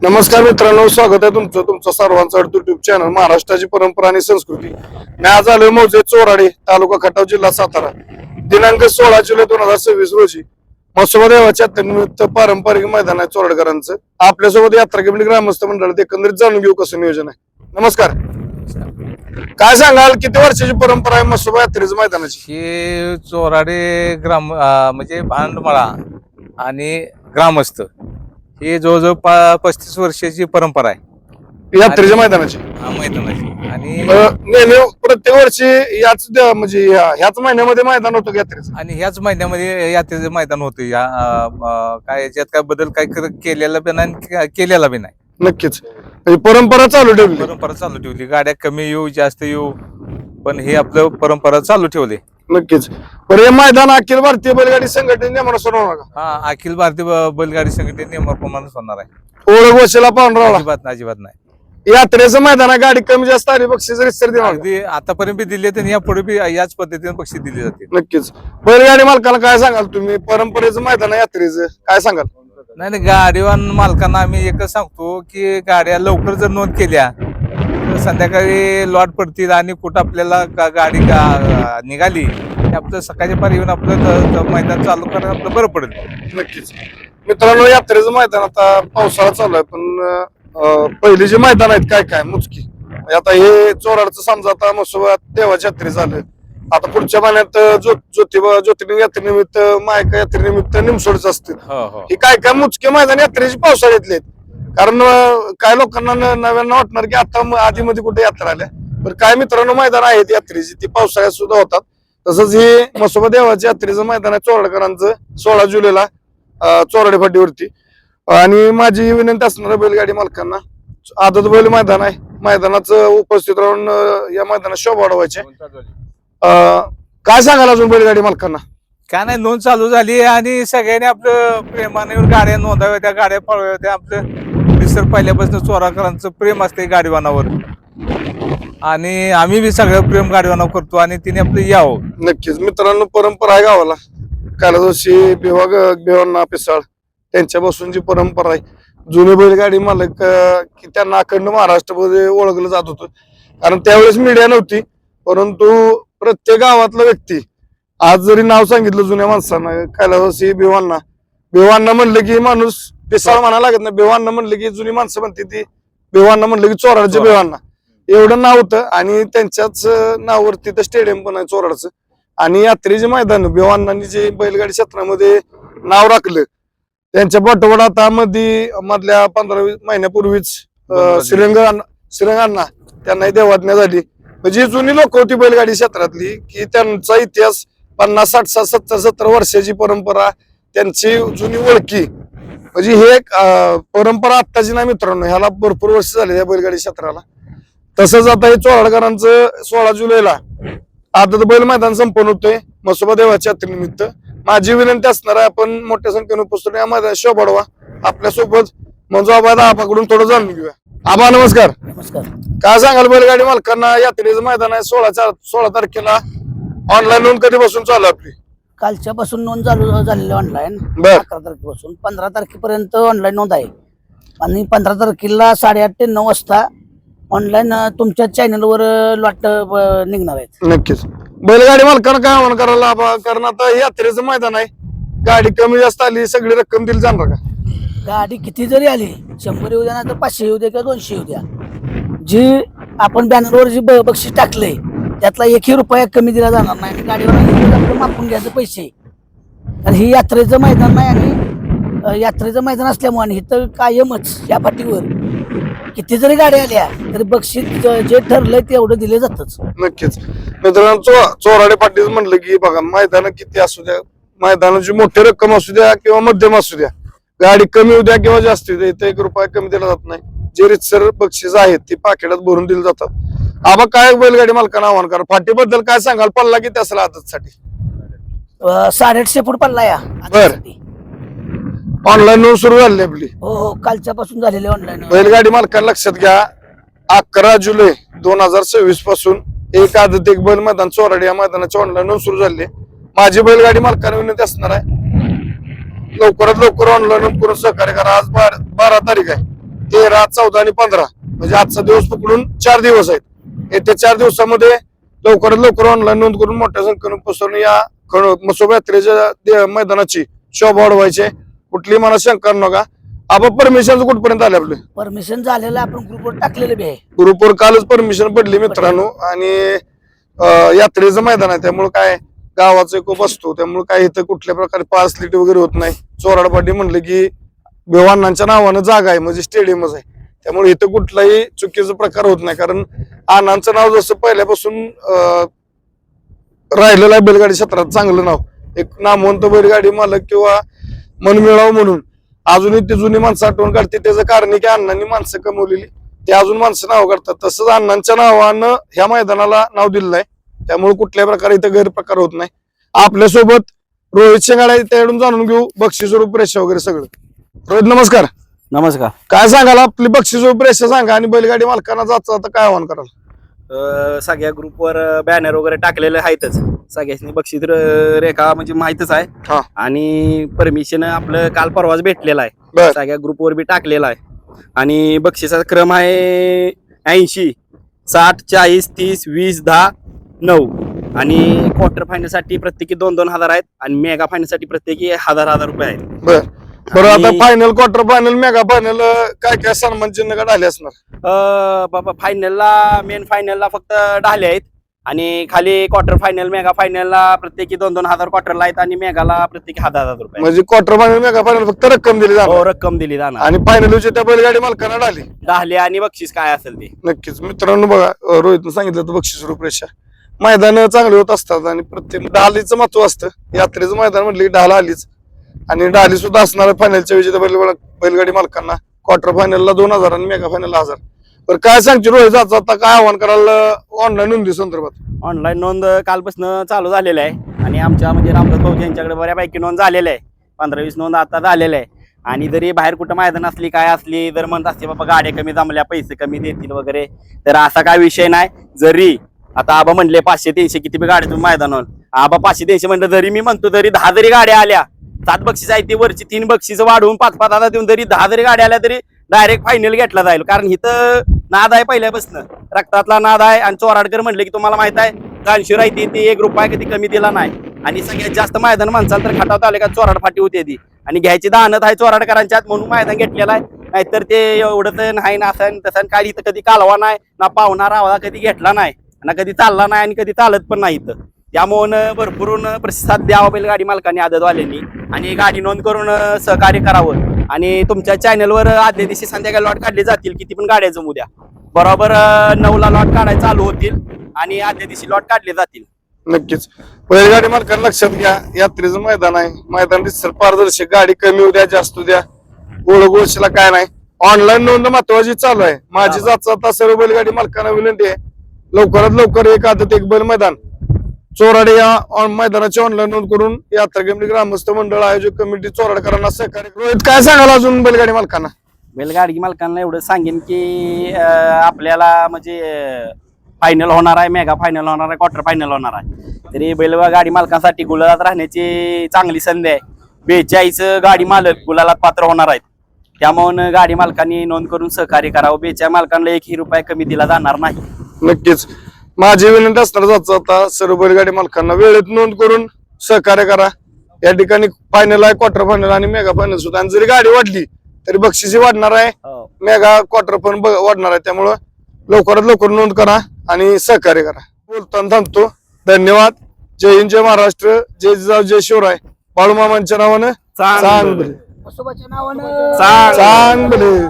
नमस्कार मित्रांनो, स्वागत आहे तुमचं सर्वांचं युट्यूब चॅनल महाराष्ट्राची परंपरा आणि संस्कृती. मी आज आलोय मौजे चोराडे, तालुका खटाव, जिल्हा सातारा. दिनांक 16 जुलै 2026 रोजी म्हसोबा देवाच्या निमित्त पारंपरिक मैदान आहे चोराडकरांचं. आपल्यासोबत यात्रा कमिटी ग्रामस्थ मंडळात एकंदरीत जाणून घेऊ कसं नियोजन आहे. नमस्कार, काय सांगाल, किती वर्षाची परंपरा आहे म्हसोबा यात्रेच्या मैदानाची? हे चोराडे ग्राम म्हणजे भांडमळा आणि ग्रामस्थ हे जवळजवळ 35 वर्षाची परंपरा आहे यात्रेच्या मैदानाची. मैदानाची. आणि नेहमी प्रत्येक वर्षी याच म्हणजे ह्याच महिन्यामध्ये मैदान होतं यात्रेचं. आणि ह्याच महिन्यामध्ये यात्रेचं मैदान होतं. या काय याच्यात काय बदल काय केलेला बी नाही, केलेला बी नाही. नक्कीच म्हणजे परंपरा चालू ठेवली. परंपरा चालू ठेवली. गाड्या कमी येऊ जास्त येऊ, पण हे आपलं परंपरा चालू ठेवली. नक्कीच. पण हे मैदान अखिल भारतीय बैलगाडी संघटने नियमानुसार होणार का? हा, अखिल भारतीय बैलगाडी संघटने नियमाप्रमाणे होणार आहे. ओळख वशिला पाहून राहिला. अजिबात नाही. यात्रेचं मैदान आहे, गाडी कमी जास्त आली बक्षीस रितसर देणार. अगदी आतापर्यंत बी दिले तर यापुढे बी याच पद्धतीने बक्षीस दिले जाते. नक्कीच. बैलगाडी मालकाला काय सांगाल तुम्ही? परंपरेचं मैदान आहे यात्रेचं, काय सांगाल? नाही, गाडीवान मालकांना आम्ही एकच सांगतो की गाड्या लवकर जर नोंद केल्या तर संध्याकाळी लॉट पडतील आणि कुठं आपल्याला गाडी निघाली की आपलं सकाळच्या पारी येऊन आपलं मैदान चालू करायला आपलं बरं पडेल. नक्कीच. मित्रांनो, यात्रेचं मैदान आता पावसाळा चालू आहे, पण पहिले जे मैदान आहेत काय काय मोजकी. आता हे चोराडचं समजा, आता म्हसोबा देवाच्या यात्रे झालं, आता पुढच्या महिन्यात ज्योतिर्लिंग यात्रेनिमित्त, मायका यात्रेनिमित्त निमसोडच असतील. हे काय काय मोजके मैदान यात्रेची पावसाळ्यातले आहेत. कारण काय लोकांना नव्यानं वाटणार की आता आधी मध्ये कुठे यात्रा आल्या, पण काय मित्रांनो मैदान आहेत यात्रेची, ती पावसाळ्यात सुद्धा होतात. तसंच हे म्हसोबा देवाच्या यात्रेचं मैदान आहे चोराडकरांचं 16 जुलैला चोराडे फाटीवरती. आणि माझी विनंती असणार बैलगाडी मालकांना, आदत बैल मैदान आहे, मैदानाचं उपस्थित राहून या मैदानात शोभा वाढवायचे. काय सांगाल अजून बैलगाडी मालकांना? काय नाही, नोंद चालू झाली आणि सगळ्यांनी आपलं प्रेमाने गाड्या नोंदाव्या, त्या गाड्या पळव्या. त्या आपलं विसर पहिल्यापासून चोराडकरांचं प्रेम असते गाडीवानावर, आणि आम्ही बी सगळं प्रेम गाडीवानावर करतो आणि तिने आपलं यावं. नक्कीच. मित्रांनो, परंपरा आहे गावाला. कालदोशी बेवांना पिसाळ त्यांच्यापासून जी परंपरा आहे, जुने बैलगाडी मालक की त्यांना अखंड महाराष्ट्रामध्ये ओळखलं जात होतं. कारण त्यावेळेस मीडिया नव्हती, परंतु प्रत्येक गावातला व्यक्ती, आज जरी नाव सांगितलं जुन्या माणसांना, कैलासवासी बेवांना म्हणलं की माणूस पिसाळ म्हणा लागत नाही. बेवांना म्हणलं की जुनी माणसं म्हणते ती, बेवांना म्हणलं की चोराडचे बेवांना, एवढं नाव होतं. आणि त्यांच्याच नावावरती तर स्टेडियम पण आहे चोराडचं. आणि यात्रेचे मैदान बेवांनांनी जे बैलगाडी क्षेत्रामध्ये नाव राखलं, त्यांच्या पाठोपाठ आता मधल्या 15-20 महिन्यापूर्वीच श्रीरंगांना त्यांना देवाज्ञा झाली. म्हणजे जुनी लोक होती बैलगाडी क्षेत्रातली, की त्यांचा इतिहास 50-60 70 वर्षाची परंपरा, त्यांची जुनी ओळखी, म्हणजे हे एक परंपरा आत्ताची नाही मित्रांनो, ह्याला भरपूर वर्ष झाले या बैलगाडी क्षेत्राला. तसंच आता हे चोराडकरांचं 16 जुलैला आदत बैल मैदान संपन्न होतोय म्हसोबा देवाच्या यात्रेनिमित्त. माझी विनंती असणार आहे, आपण मोठ्या संख्येने उपस्थित या मैदानात शोभा वाढवा. आपल्यासोबत मंजू आबाकडून थोडं जाणून घेऊया. आबा नमस्कार. नमस्कार. काय सांगाल बैलगाडी मालकांना? यात्रेचं मैदान आहे 16 तारखेला. ऑनलाईन नोंद कधीपासून चालू आपली? कालच्या पासून नोंद चालू झालेली ऑनलाईन. बर. 11 तारखेपासून 15 तारखेपर्यंत ऑनलाईन नोंद आहे. आणि 15 तारखेला 8:30 ते 9 वाजता ऑनलाईन तुमच्या चॅनलवर लॉट निघणार आहेत. नक्कीच. बैलगाडी मालकांना काय आव्हान करायला आबा? कारण आता हे यात्रेचं मैदान आहे, गाडी कमी जास्त आली, सगळी रक्कम दिली जाणार का? गाडी किती जरी आली, 100 येऊ द्या, नाही तर 500 येऊ द्या किंवा 200 येऊ द्या, जी आपण बॅनरवर जी बक्षीस टाकलंय त्यातला 1 रुपया कमी दिला जाणार नाही. गाडीवर मापून घ्यायचे पैसे. आणि ही यात्रेचं मैदान नाही, आणि यात्रेचं मैदान असल्यामुळे इथं कायमच या पाठीवर किती जरी गाड्या आल्या तरी बक्षीस जे ठरलंय तेवढं दिले जातच. नक्कीच. मित्रांनो, चोराडे पाटील म्हणलं की बघा, मैदान किती असू द्या, मैदानाची मोठी रक्कम असू द्या किंवा मध्यम असू द्या, गाडी कमी होऊ द्या किंवा जास्त होऊ द्या, इथं 1 रुपया कमी दिला जात नाही. जे रितसर बक्षीस आहेत ती पाकिटात भरून दिली जातात. आबा, काय बैलगाडी मालकांना आव्हान करा? फाटीबद्दल काय सांगाल? पल्ला किती असेल आदतसाठी? 850 फूट पडला या. बर. ऑनलाईन नोंद सुरू झाली आपली? हो, कालच्या पासून झालेली ऑनलाईन. बैलगाडी मालकांना लक्षात घ्या, 11 जुलै 2026 पासून एक आदत एक बैल मैदान चोराडे या मैदानाची ऑनलाईन नोंद सुरू झाली. माझी बैलगाडी मालकांना विनंती असणार आहे, लवकरात लवकर ऑनलाईन करून सहकार्य करा. आज 12 तारीख आहे. 13, 14 आणि 15 म्हणजे आजचा दिवस पकडून 4 दिवस आहेत. येत्या 4 दिवसामध्ये लवकरात लवकर ऑनलाईन नोंद करून मोठ्या संख्येने पसरून या म्हसोबा यात्रेच्या मैदानाची शोभा वाढवायची. कुठली मनात शंका नका. आपण परमिशन कुठपर्यंत आले आपले? परमिशन झालेलं आपण ग्रुपवर टाकलेलं बी आहे. ग्रुपवर कालच परमिशन पडली मित्रांनो. आणि यात्रेचं मैदान आहे त्यामुळे काय गावाचा कोप असतो त्यामुळे काय इथं कुठल्या प्रकारे पास लिट वगैरे होत नाही. चोराडपाटी म्हणलं की बेवानांच्या नावानं जागा आहे म्हणजे स्टेडियमच आहे त्यामुळे इथं कुठलाही चुकीचा प्रकार होत नाही. कारण आनांचं नाव जसं पहिल्यापासून राहिलेलं आहे बैलगाडी क्षेत्रात चांगलं नाव, एक नामवंत बैलगाडी मालक किंवा मन मिळावं म्हणून अजूनही ती जुनी माणसं आठवण काढते. त्याचं कारण आहे की अण्णांनी माणसं कमवलेली ते अजून माणसं नाव काढतात. तसंच अण्णांच्या नावानं ह्या मैदानाला नाव दिलेलं आहे त्यामुळे कुठल्याही प्रकारे इथं गैरप्रकार होत नाही. आपल्यासोबत रोहित शेंगाडा त्याकडून जाणून घेऊ बक्षीस स्वरूप रेषा वगैरे सगळं. रोहित नमस्कार. नमस्कार. काय सांगाल आपली बक्षीस स्वरूप रेषा सांगा आणि बैलगाडी मालकांना जायचं आता काय आव्हान कराल? सगळ्या ग्रुपवर बॅनर वगैरे टाकलेले आहेतच. सगळ्यांनी बक्षीस रेखा म्हणजे माहितच हा. आहे आणि परमिशन आपलं काल परवाच भेटलेलं आहे. बर. सगळ्या ग्रुपवर बी टाकलेला आहे आणि बक्षिसाचा क्रम आहे 80, 60, 40, 30, 20, 10, 9 आणि क्वार्टर फायनल साठी प्रत्येकी 2-2 हजार आहेत आणि मेगा फायनल साठी प्रत्येकी 1000 रुपये आहेत. बर बरं. आता आणि- final, quarter final, mega final काय काय सन्मान चिन्ह आले असणार? बाबा फायनलला मेन फायनलला फक्त ढाले आहेत आणि खाली क्वार्टर फायनल मेगा फायनलला प्रत्येकी 2-2 हजार क्वार्टरला आहेत आणि मेगाला प्रत्येकी 1000 रुपये. म्हणजे क्वार्टर फायनल, मेगा फायनल फक्त रक्कम दिली जाणार हो, रक्कम दिली जाणार आणि फायनलच्या त्या बैलगाडी मालकांना डाली. ढाले आणि बक्षीस काय असेल ते. नक्कीच मित्रांनो बघा, रोहितनं सांगितलं तर बक्षीस स्वरूप रेषा मैदान चांगले होत असतात आणि प्रत्येक ढालीचं महत्व असतं. यात्रेचं मैदान म्हटलं की ढाल आलीच आणि ढाली सुद्धा असणार फायनलच्या विजेत्या बैलगाडी मालकांना. क्वार्टर फायनलला 2000 आणि मेगा फायनलला 1000. तर काय सांगते रोहित, आता काय आव्हान कराल ऑनलाईन नोंदी संदर्भात? ऑनलाईन नोंद कालपासून चालू झालेलं आहे आणि आमच्या म्हणजे रामदास भाऊ यांच्याकडे बऱ्यापैकी नोंद झालेलं आहे. 15-20 नोंद आता झालेल्या आहे आणि जरी बाहेर कुठं मैदान असली काय असली जर म्हणत असते बाबा गाड्या कमी जमल्या पैसे कमी देतील वगैरे तर असा काय विषय नाही. जरी आता आबा म्हणले 500-300 किती बी गाड्या तुम्ही मैदानावर आबा 500-300 म्हणलं जरी मी म्हणतो तरी 10 जरी गाड्या आल्या 7 बक्षीस आहे ती वरची 3 बक्षीस वाढवून 5-5 हजार देऊन जरी 10 जरी गाड्या आल्या तरी डायरेक्ट फायनल घेतला जाईल. कारण इथं नाद आहे पहिल्यापासून, रक्तातला नाद आहे आणि चोराडकर म्हणले की तुम्हाला माहित आहे गाणशिवर आहे ती 1 रुपया कधी कमी दिला नाही आणि सगळ्यात जास्त मैदान माणसाला तर खटावता आले का चोराड फाटी होती ती आणि घ्यायची दानत आहे चोराडकरांच्यात म्हणून मैदान घेतलेलं आहे. नाहीतर ते एवढं तर नाही ना असं तसं काय इथं कधी कालवा नाही ना पाहुणा रावळा कधी घेतला नाही ना कधी चालला नाही आणि कधी चालत पण नाही इथं. त्यामुळं भरपूर प्रतिसाद द्यावा बैलगाडी मालकांनी आदतवाल्यांनी आणि गाडी नोंद करून सहकार्य करावं आणि तुमच्या चॅनलवर आदल्या दिवशी संध्याकाळी लॉट काढले जातील किती पण गाड्या जमू द्या. बरोबर 9ला लॉट काढायला चालू होतील आणि आदल्या दिवशी लॉट काढले जातील. नक्कीच बैलगाडी मालकांना लक्षात घ्या, यात्रेचं मैदान आहे. मैदान दिसतं पारदर्शक, गाडी कमी होऊ द्या जास्त द्या गोळगोळशीला काय नाही. ऑनलाईन नोंद महत्वाची चालू आहे. माझी जात आता सर्व बैलगाडी मालकांना विनंती आहे लवकरात लवकर एक आदत एक बैल मैदान चोराडे या मैदानाची ऑनलाईन नोंद करून यात्रा कमिटी, ग्रामस्थ मंडळ, आयोजक कमिटी चोराडकरांना सहकार्य. रोहित काय सांगाल अजून बैलगाडी मालकांना? बैलगाडी मालकांना एवढं सांगेन की आपल्याला म्हणजे फायनल होणार आहे, मेगा फायनल होणार आहे, क्वार्टर फायनल होणार आहे. तरी बैलगाडी मालकांसाठी गुलालात राहण्याची चांगली संधी आहे. 42 गाडी मालक गुलालात पात्र होणार आहेत. त्यामुळे गाडी मालकांनी नोंद करून सहकार्य करावं. 42 मालकांना 1 रुपया कमी दिला जाणार नाही. नक्कीच माझी विनंती असणार जायचं आता सर्व बैलगाडी मालकांना वेळेत नोंद करून सहकार्य करा. या ठिकाणी फायनल आहे, क्वार्टर फायनल आणि मेगा फायनल सुद्धा. आणि जरी गाडी वाढली तरी बक्षिसी वाढणार आहे, मेगा क्वार्टर पण वाढणार आहे. त्यामुळं लवकरात लवकर नोंद करा आणि सहकार्य करा. बोलताना थांबतो. धन्यवाद. जय हिंद, जय महाराष्ट्र, जय जिजाऊ, जय शिवराय. बाळूमामांच्या नावानं चांगलं. चांगलं म्हसोबाच्या नावानं चांगलं.